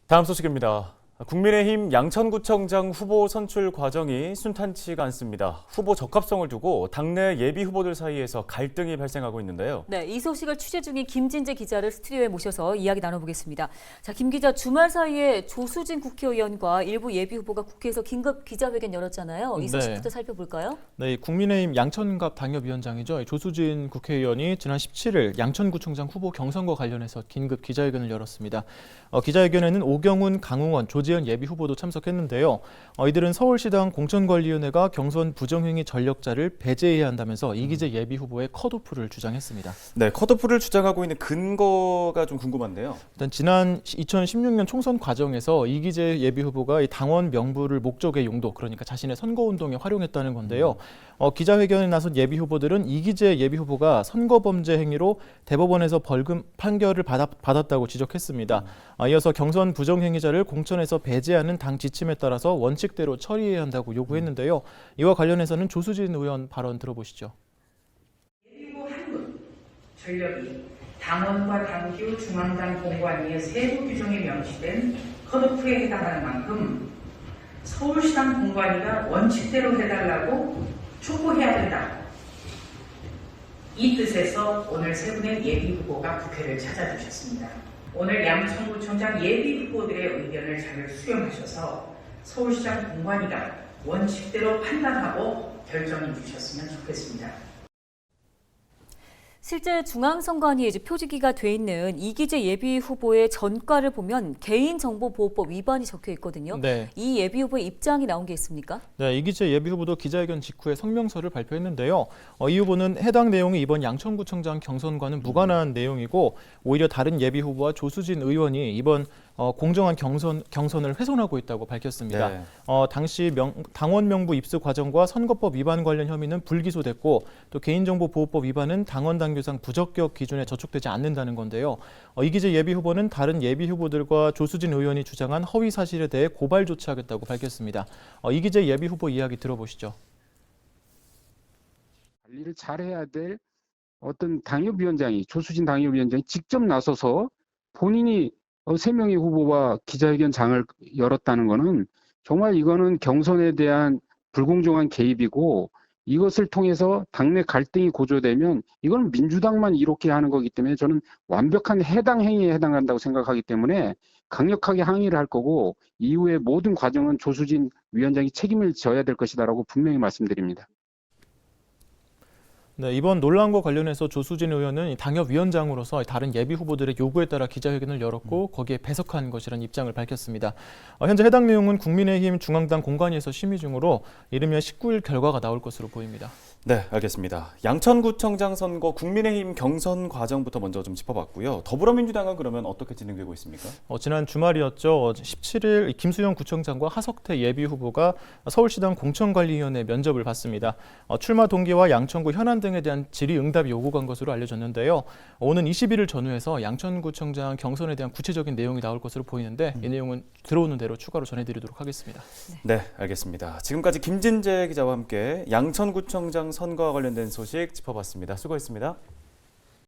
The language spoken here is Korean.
다음 소식입니다. 국민의힘 양천구청장 후보 선출 과정이 순탄치가 않습니다. 후보 적합성을 두고 당내 예비 후보들 사이에서 갈등이 발생하고 있는데요. 네, 이 소식을 취재 중인 김진재 기자를 스튜디오에 모셔서 이야기 나눠보겠습니다. 자, 김 기자, 주말 사이에 조수진 국회의원과 일부 예비 후보가 국회에서 긴급 기자회견 열었잖아요. 이 소식부터 살펴볼까요? 네, 국민의힘 양천갑 당협위원장이죠. 조수진 국회의원이 지난 17일 양천구청장 후보 경선과 관련해서 긴급 기자회견을 열었습니다. 기자회견에는 오경훈, 강웅원, 조재현 예비 후보도 참석했는데요. 이들은 서울시당 공천관리위원회가 경선 부정행위 전력자를 배제해야 한다면서 이기재 예비 후보의 컷오프를 주장했습니다. 네, 컷오프를 주장하고 있는 근거가 좀 궁금한데요. 일단 지난 2016년 총선 과정에서 이기재 예비 후보가 이 당원 명부를 목적의 용도, 그러니까 자신의 선거운동에 활용했다는 건데요. 기자회견에 나선 예비 후보들은 이기재 예비 후보가 선거범죄 행위로 대법원에서 벌금 판결을 받았다고 지적했습니다. 이어서 경선 부정행위자를 공천에서 배제하는 당 지침에 따라서 원칙대로 처리해야 한다고 요구했는데요. 이와 관련해서는 조수진 의원 발언 들어보시죠. 예비 후보 한 분, 전력이 당원과 당규, 중앙당 공관위의 세부 규정에 명시된 컷오프에 해당하는 만큼 서울시당 공관위가 원칙대로 해달라고 촉구해야 된다. 이 뜻에서 오늘 세 분의 예비 후보가 국회를 찾아주셨습니다. 오늘 양천구청장 예비 후보들의 의견을 잘 수렴하셔서 서울시장 공관위가 원칙대로 판단하고 결정해 주셨으면 좋겠습니다. 실제 중앙선관위에 표지기가 돼 있는 이기재 예비 후보의 전과를 보면 개인정보보호법 위반이 적혀 있거든요. 네. 이 예비 후보의 입장이 나온 게 있습니까? 네, 이기재 예비 후보도 기자회견 직후에 성명서를 발표했는데요. 이 후보는 해당 내용이 이번 양천구청장 경선과는 무관한 내용이고 오히려 다른 예비 후보와 조수진 의원이 이번 공정한 경선을 훼손하고 있다고 밝혔습니다. 네. 당시 당원 명부 입수 과정과 선거법 위반 관련 혐의는 불기소됐고 또 개인정보보호법 위반은 당원 당규상 부적격 기준에 저촉되지 않는다는 건데요. 이기재 예비 후보는 다른 예비 후보들과 조수진 의원이 주장한 허위 사실에 대해 고발 조치하겠다고 밝혔습니다. 이기재 예비 후보 이야기 들어보시죠. 관리를 잘해야 될 어떤 당협위원장이 조수진 당협위원장이 직접 나서서 본인이 3명의 후보와 기자회견장을 열었다는 것은 정말 이거는 경선에 대한 불공정한 개입이고 이것을 통해서 당내 갈등이 고조되면 이건 민주당만 이렇게 하는 거기 때문에 저는 완벽한 해당 행위에 해당한다고 생각하기 때문에 강력하게 항의를 할 거고 이후에 모든 과정은 조수진 위원장이 책임을 져야 될 것이다라고 분명히 말씀드립니다. 네, 이번 논란과 관련해서 조수진 의원은 당협위원장으로서 다른 예비 후보들의 요구에 따라 기자회견을 열었고 거기에 배석한 것이라는 입장을 밝혔습니다. 현재 해당 내용은 국민의힘 중앙당 공관위에서 심의 중으로 이르면 19일 결과가 나올 것으로 보입니다. 네, 알겠습니다. 양천구청장 선거 국민의힘 경선 과정부터 먼저 좀 짚어봤고요. 더불어민주당은 그러면 어떻게 진행되고 있습니까? 지난 주말이었죠. 17일 김수영 구청장과 하석태 예비 후보가 서울시당 공천관리위원회 면접을 받습니다. 출마 동기와 양천구 현안 등에 대한 질의응답이 요구한 것으로 알려졌는데요. 오는 21일 전후해서 양천구청장 경선에 대한 구체적인 내용이 나올 것으로 보이는데 이 내용은 들어오는 대로 추가로 전해드리도록 하겠습니다. 네, 알겠습니다. 지금까지 김진재 기자와 함께 양천구청장 선거와 관련된 소식 짚어봤습니다. 수고했습니다.